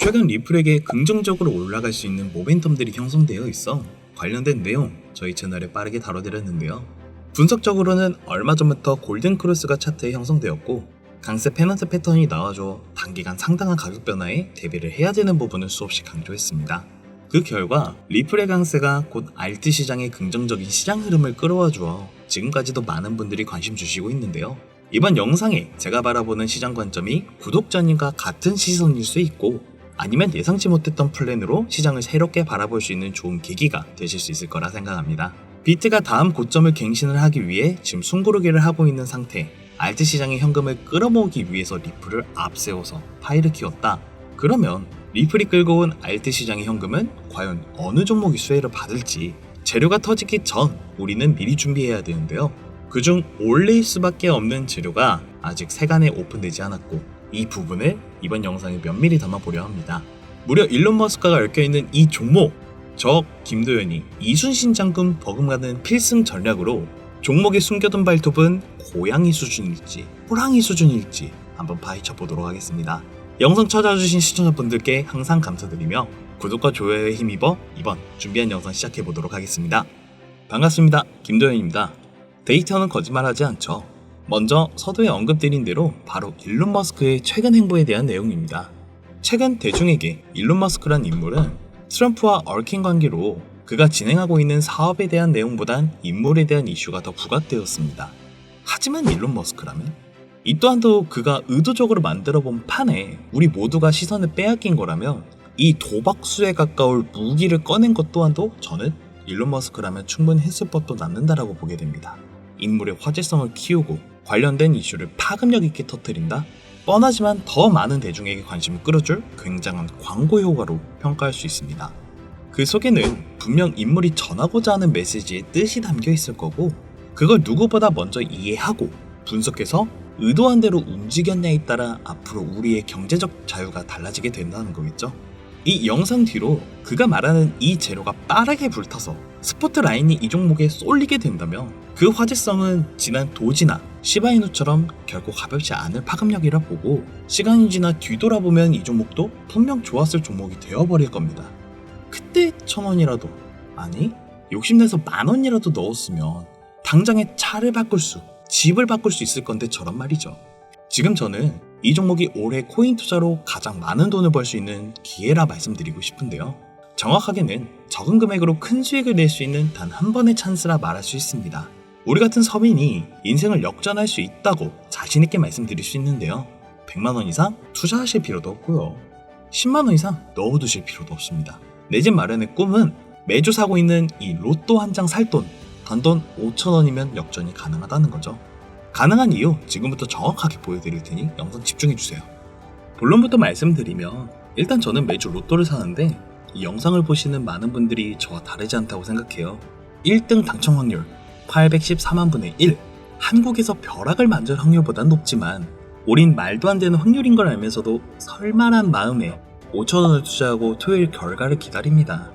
최근 리플에게 긍정적으로 올라갈 수 있는 모멘텀들이 형성되어 있어 관련된 내용 저희 채널에 빠르게 다뤄드렸는데요. 분석적으로는 얼마 전부터 골든크로스가 차트에 형성되었고 강세 페넌트 패턴이 나와줘 단기간 상당한 가격 변화에 대비를 해야 되는 부분을 수없이 강조했습니다. 그 결과 리플의 강세가 곧 알트 시장의 긍정적인 시장 흐름을 끌어와 주어 지금까지도 많은 분들이 관심 주시고 있는데요. 이번 영상에 제가 바라보는 시장 관점이 구독자님과 같은 시선일 수 있고 아니면 예상치 못했던 플랜으로 시장을 새롭게 바라볼 수 있는 좋은 계기가 되실 수 있을 거라 생각합니다. 비트가 다음 고점을 갱신을 하기 위해 지금 숨고르기를 하고 있는 상태, 알트 시장의 현금을 끌어모으기 위해서 리플을 앞세워서 파이를 키웠다. 그러면 리플이 끌고 온 알트 시장의 현금은 과연 어느 종목이 수혜를 받을지 재료가 터지기 전 우리는 미리 준비해야 되는데요. 그중 올릴 수밖에 없는 재료가 아직 세간에 오픈되지 않았고 이 부분을 이번 영상에 면밀히 담아보려 합니다. 무려 일론 머스크가 얽혀있는 이 종목, 저 김도현이 이순신 장군 버금가는 필승 전략으로 종목에 숨겨둔 발톱은 고양이 수준일지 호랑이 수준일지 한번 파헤쳐 보도록 하겠습니다. 영상 찾아주신 시청자분들께 항상 감사드리며 구독과 좋아요에 힘입어 이번 준비한 영상 시작해 보도록 하겠습니다. 반갑습니다. 김도현입니다. 데이터는 거짓말하지 않죠. 먼저 서두에 언급드린 대로 바로 일론 머스크의 최근 행보에 대한 내용입니다. 최근 대중에게 일론 머스크란 인물은 트럼프와 얽힌 관계로 그가 진행하고 있는 사업에 대한 내용보단 인물에 대한 이슈가 더 부각되었습니다. 하지만 일론 머스크라면? 이 또한도 그가 의도적으로 만들어본 판에 우리 모두가 시선을 빼앗긴 거라면 이 도박수에 가까울 무기를 꺼낸 것 또한도 저는 일론 머스크라면 충분히 했을 법도 남는다라고 보게 됩니다. 인물의 화제성을 키우고 관련된 이슈를 파급력 있게 터뜨린다? 뻔하지만 더 많은 대중에게 관심을 끌어줄 굉장한 광고 효과로 평가할 수 있습니다. 그 속에는 분명 인물이 전하고자 하는 메시지의 뜻이 담겨 있을 거고 그걸 누구보다 먼저 이해하고 분석해서 의도한 대로 움직였냐에 따라 앞으로 우리의 경제적 자유가 달라지게 된다는 거겠죠. 이 영상 뒤로 그가 말하는 이 재료가 빠르게 불타서 스포트라인이 이 종목에 쏠리게 된다면 그 화제성은 지난 도지나 시바이누처럼 결코 가볍지 않을 파급력이라 보고 시간이 지나 뒤돌아보면 이 종목도 분명 좋았을 종목이 되어버릴 겁니다. 그때 1,000원이라도 아니 욕심내서 10,000원이라도 넣었으면 당장에 차를 바꿀 수 집을 바꿀 수 있을 건데 저런 말이죠. 지금 저는 이 종목이 올해 코인 투자로 가장 많은 돈을 벌 수 있는 기회라 말씀드리고 싶은데요. 정확하게는 적은 금액으로 큰 수익을 낼 수 있는 단 한 번의 찬스라 말할 수 있습니다. 우리 같은 서민이 인생을 역전할 수 있다고 자신있게 말씀드릴 수 있는데요. 100만원 이상 투자하실 필요도 없고요. 10만원 이상 넣어두실 필요도 없습니다. 내 집 마련의 꿈은 매주 사고 있는 이 로또 한 장 살 돈, 단돈 5,000원이면 역전이 가능하다는 거죠. 가능한 이유 지금부터 정확하게 보여드릴 테니 영상 집중해주세요. 본론부터 말씀드리면 일단 저는 매주 로또를 사는데 이 영상을 보시는 많은 분들이 저와 다르지 않다고 생각해요. 1등 당첨 확률 814만 분의 1 한국에서 벼락을 만질 확률보단 높지만 올인 말도 안 되는 확률인 걸 알면서도 설마란 마음에 5,000원을 투자하고 토요일 결과를 기다립니다.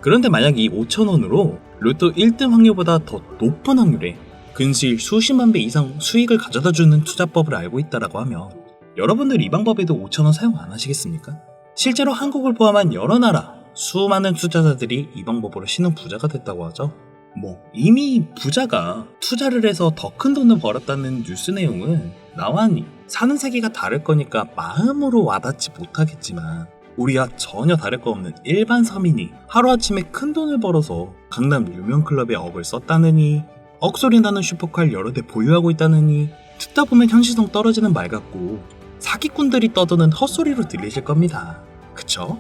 그런데 만약 이 5,000원으로 로또 1등 확률보다 더 높은 확률에 근시일 수십만 배 이상 수익을 가져다주는 투자법을 알고 있다라고 하면 여러분들 이 방법에도 5,000원 사용 안 하시겠습니까? 실제로 한국을 포함한 여러 나라 수많은 투자자들이 이 방법으로 신흥 부자가 됐다고 하죠. 이미 부자가 투자를 해서 더 큰 돈을 벌었다는 뉴스 내용은 나와니 사는 세계가 다를 거니까 마음으로 와닿지 못하겠지만 우리와 전혀 다를 거 없는 일반 서민이 하루아침에 큰 돈을 벌어서 강남 유명 클럽에 억을 썼다느니 억소리 나는 슈퍼카를 여러 대 보유하고 있다느니 듣다 보면 현실성 떨어지는 말 같고 사기꾼들이 떠드는 헛소리로 들리실 겁니다. 그쵸?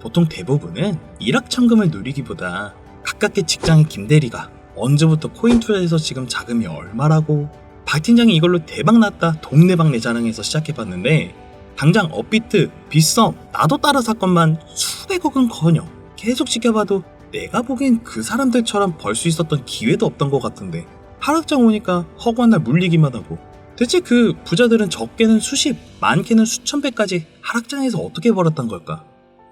보통 대부분은 일확천금을 누리기보다 가깝게 직장의 김대리가 언제부터 코인 투자해서 지금 자금이 얼마라고 박 팀장이 이걸로 대박 났다 동네방네 자랑해서 시작해봤는데 당장 업비트, 빗썸, 나도 따라 사건만 수백억은커녕 계속 지켜봐도 내가 보기엔 그 사람들처럼 벌 수 있었던 기회도 없던 것 같은데 하락장 오니까 허구한 날 물리기만 하고 대체 그 부자들은 적게는 수십, 많게는 수천 배까지 하락장에서 어떻게 벌었단 걸까?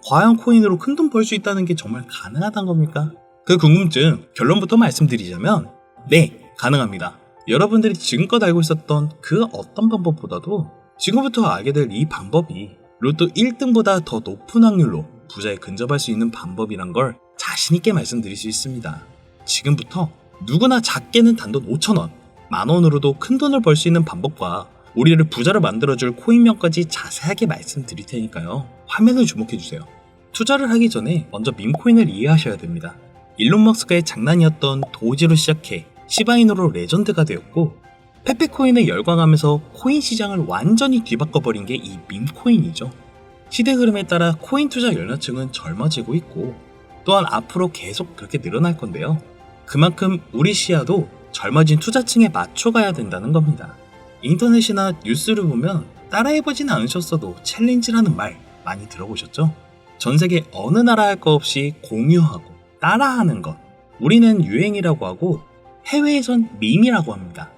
과연 코인으로 큰돈 벌 수 있다는 게 정말 가능하단 겁니까? 그 궁금증 결론부터 말씀드리자면 네, 가능합니다. 여러분들이 지금껏 알고 있었던 그 어떤 방법보다도 지금부터 알게 될 이 방법이 로또 1등보다 더 높은 확률로 부자에 근접할 수 있는 방법이란 걸 자신있게 말씀드릴 수 있습니다. 지금부터 누구나 작게는 단돈 5,000원, 만원으로도 큰 돈을 벌 수 있는 방법과 우리를 부자로 만들어줄 코인명까지 자세하게 말씀드릴 테니까요. 화면을 주목해주세요. 투자를 하기 전에 먼저 밈코인을 이해하셔야 됩니다. 일론 머스크의 장난이었던 도지로 시작해 시바이누로 레전드가 되었고, 페페코인에 열광하면서 코인 시장을 완전히 뒤바꿔버린 게 이 밈코인이죠. 시대 흐름에 따라 코인 투자 연령층은 젊어지고 있고, 또한 앞으로 계속 그렇게 늘어날 건데요. 그만큼 우리 시야도 젊어진 투자층에 맞춰가야 된다는 겁니다. 인터넷이나 뉴스를 보면 따라해보진 않으셨어도 챌린지라는 말 많이 들어보셨죠? 전 세계 어느 나라 할 거 없이 공유하고 따라하는 것, 우리는 유행이라고 하고 해외에선 밈이라고 합니다.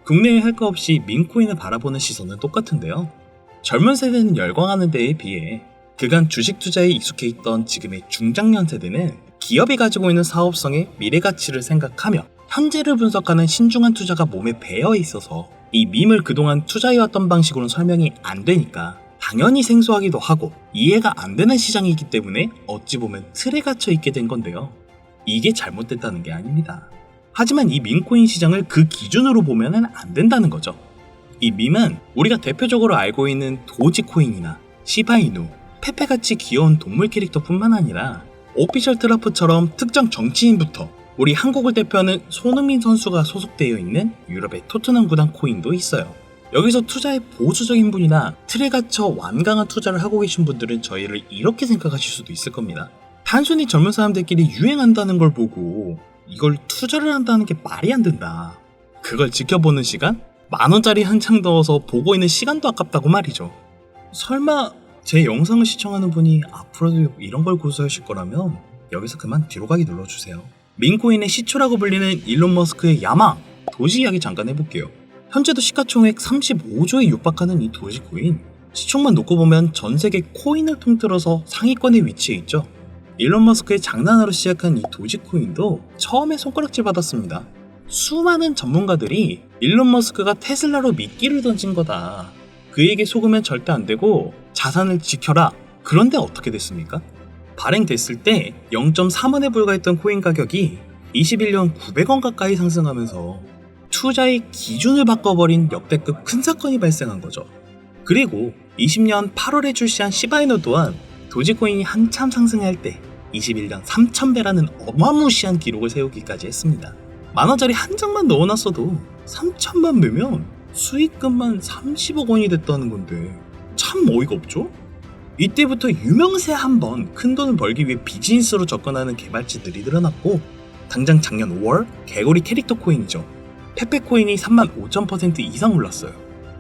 국내에 할 거 없이 밈코인을 바라보는 시선은 똑같은데요. 젊은 세대는 열광하는 데에 비해 그간 주식 투자에 익숙해 있던 지금의 중장년 세대는 기업이 가지고 있는 사업성의 미래 가치를 생각하며 현재를 분석하는 신중한 투자가 몸에 배어 있어서 이 밈을 그동안 투자해왔던 방식으로는 설명이 안 되니까 당연히 생소하기도 하고 이해가 안 되는 시장이기 때문에 어찌 보면 틀에 갇혀 있게 된 건데요. 이게 잘못됐다는 게 아닙니다. 하지만 이 밈코인 시장을 그 기준으로 보면 안 된다는 거죠. 이 밈은 우리가 대표적으로 알고 있는 도지코인이나 시바이누, 페페같이 귀여운 동물 캐릭터뿐만 아니라 오피셜 트러프처럼 특정 정치인부터 우리 한국을 대표하는 손흥민 선수가 소속되어 있는 유럽의 토트넘 구단 코인도 있어요. 여기서 투자에 보수적인 분이나 틀에 갇혀 완강한 투자를 하고 계신 분들은 저희를 이렇게 생각하실 수도 있을 겁니다. 단순히 젊은 사람들끼리 유행한다는 걸 보고 이걸 투자를 한다는 게 말이 안 된다. 그걸 지켜보는 시간? 10,000원짜리 한 장 넣어서 보고 있는 시간도 아깝다고 말이죠. 설마 제 영상을 시청하는 분이 앞으로도 이런 걸 고수하실 거라면 여기서 그만 뒤로 가기 눌러주세요. 밈코인의 시초라고 불리는 일론 머스크의 야망, 도지 이야기 잠깐 해볼게요. 현재도 시가총액 35조에 육박하는 이 도지코인, 시총만 놓고 보면 전 세계 코인을 통틀어서 상위권에 위치해 있죠. 일론 머스크의 장난으로 시작한 이 도지코인도 처음에 손가락질 받았습니다. 수많은 전문가들이 일론 머스크가 테슬라로 미끼를 던진 거다, 그에게 속으면 절대 안 되고 자산을 지켜라. 그런데 어떻게 됐습니까? 발행됐을 때 0.3원에 불과했던 코인 가격이 21년 900원 가까이 상승하면서 투자의 기준을 바꿔버린 역대급 큰 사건이 발생한 거죠. 그리고 20년 8월에 출시한 시바이누 또한 도지코인이 한참 상승할 때 21년 3,000배라는 어마무시한 기록을 세우기까지 했습니다. 만원짜리 한 장만 넣어놨어도 3,000만 배면 수익금만 30억 원이 됐다는 건데 참 어이가 없죠? 이때부터 유명세 한번 큰돈을 벌기 위해 비즈니스로 접근하는 개발자들이 늘어났고, 당장 작년 5월 개구리 캐릭터 코인이죠. 페페코인이 35,000% 이상 올랐어요.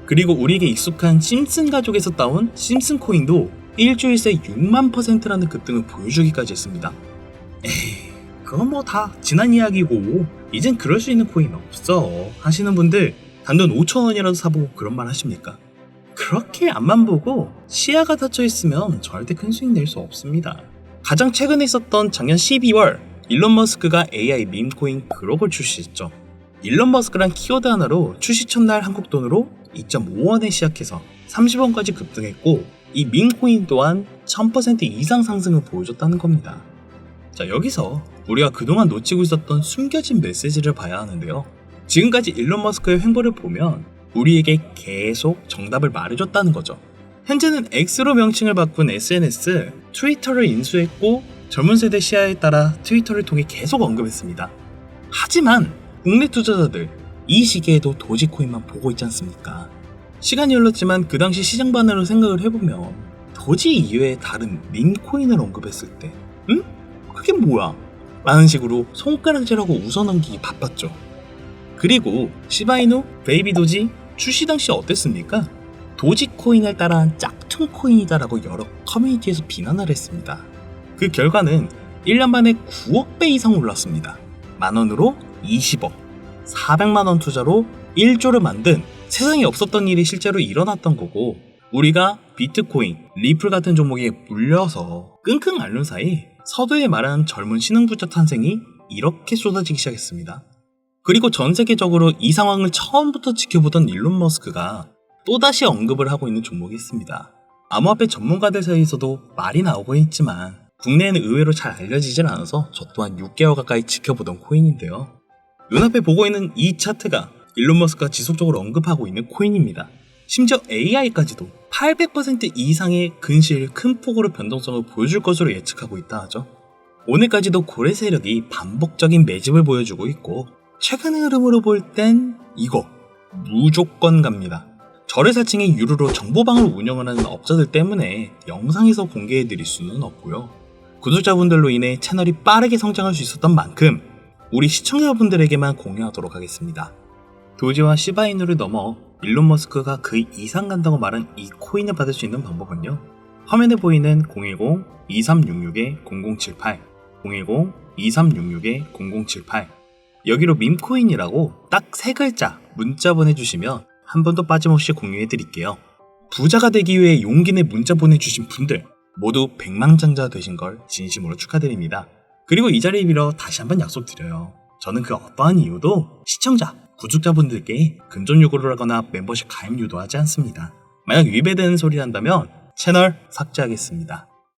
그리고 우리에게 익숙한 심슨 가족에서 따온 심슨 코인도 일주일 새 60,000%라는 급등을 보여주기까지 했습니다. 에이, 그건 뭐 다 지난 이야기고 이젠 그럴 수 있는 코인 없어 하시는 분들 단돈 5,000원이라도 사보고 그런 말 하십니까? 그렇게 앞만 보고 시야가 닫혀 있으면 절대 큰 수익 낼 수 없습니다. 가장 최근에 있었던 작년 12월 일론 머스크가 AI 밈코인 그록을 출시했죠. 일론 머스크란 키워드 하나로 출시 첫날 한국 돈으로 2.5원에 시작해서 30원까지 급등했고, 이 밈코인 또한 1000% 이상 상승을 보여줬다는 겁니다. 자, 여기서 우리가 그동안 놓치고 있었던 숨겨진 메시지를 봐야 하는데요. 지금까지 일론 머스크의 횡보를 보면 우리에게 계속 정답을 말해줬다는 거죠. 현재는 X로 명칭을 바꾼 SNS, 트위터를 인수했고 젊은 세대 시야에 따라 트위터를 통해 계속 언급했습니다. 하지만 국내 투자자들 이 시기에도 도지코인만 보고 있지 않습니까? 시간이 흘렀지만 그 당시 시장 반응을 생각을 해보면 도지 이외에 다른 밈코인을 언급했을 때 응? 그게 뭐야? 라는 식으로 손가락질하고 웃어넘기기 바빴죠. 그리고 시바이누, 베이비 도지 출시 당시 어땠습니까? 도지코인을 따라한 짝퉁 코인이다라고 여러 커뮤니티에서 비난을 했습니다. 그 결과는 1년 만에 9억 배 이상 올랐습니다. 만원으로 20억, 400만원 투자로 1조를 만든, 세상에 없었던 일이 실제로 일어났던 거고, 우리가 비트코인, 리플 같은 종목에 물려서 끙끙 앓는 사이 서두에 말하는 젊은 신흥부자 탄생이 이렇게 쏟아지기 시작했습니다. 그리고 전 세계적으로 이 상황을 처음부터 지켜보던 일론 머스크가 또다시 언급을 하고 있는 종목이 있습니다. 암호화폐 전문가들 사이에서도 말이 나오고 있지만 국내에는 의외로 잘 알려지질 않아서 저 또한 6개월 가까이 지켜보던 코인인데요. 눈앞에 보고 있는 이 차트가 일론 머스크가 지속적으로 언급하고 있는 코인입니다. 심지어 AI까지도 800% 이상의 근시일 큰 폭으로 변동성을 보여줄 것으로 예측하고 있다 하죠. 오늘까지도 고래 세력이 반복적인 매집을 보여주고 있고 최근의 흐름으로 볼 땐 이거 무조건 갑니다. 저를 사칭해 유료로 정보방을 운영을 하는 업자들 때문에 영상에서 공개해드릴 수는 없고요. 구독자분들로 인해 채널이 빠르게 성장할 수 있었던 만큼 우리 시청자분들에게만 공유하도록 하겠습니다. 도지와 시바이누를 넘어 일론 머스크가 그 이상 간다고 말한 이 코인을 받을 수 있는 방법은요. 화면에 보이는 010-2366-0078 010-2366-0078 여기로 밈코인이라고 딱 3글자 문자 보내주시면 한 번도 빠짐없이 공유해드릴게요. 부자가 되기 위해 용기 내 문자 보내주신 분들 모두 백만장자 되신 걸 진심으로 축하드립니다. 그리고 이 자리를 빌어 다시 한번 약속드려요. 저는 그 어떠한 이유도 시청자, 구독자분들께 금전 요구를 하거나 멤버십 가입 유도하지 않습니다. 만약 위배되는 소리를 한다면 채널 삭제하겠습니다.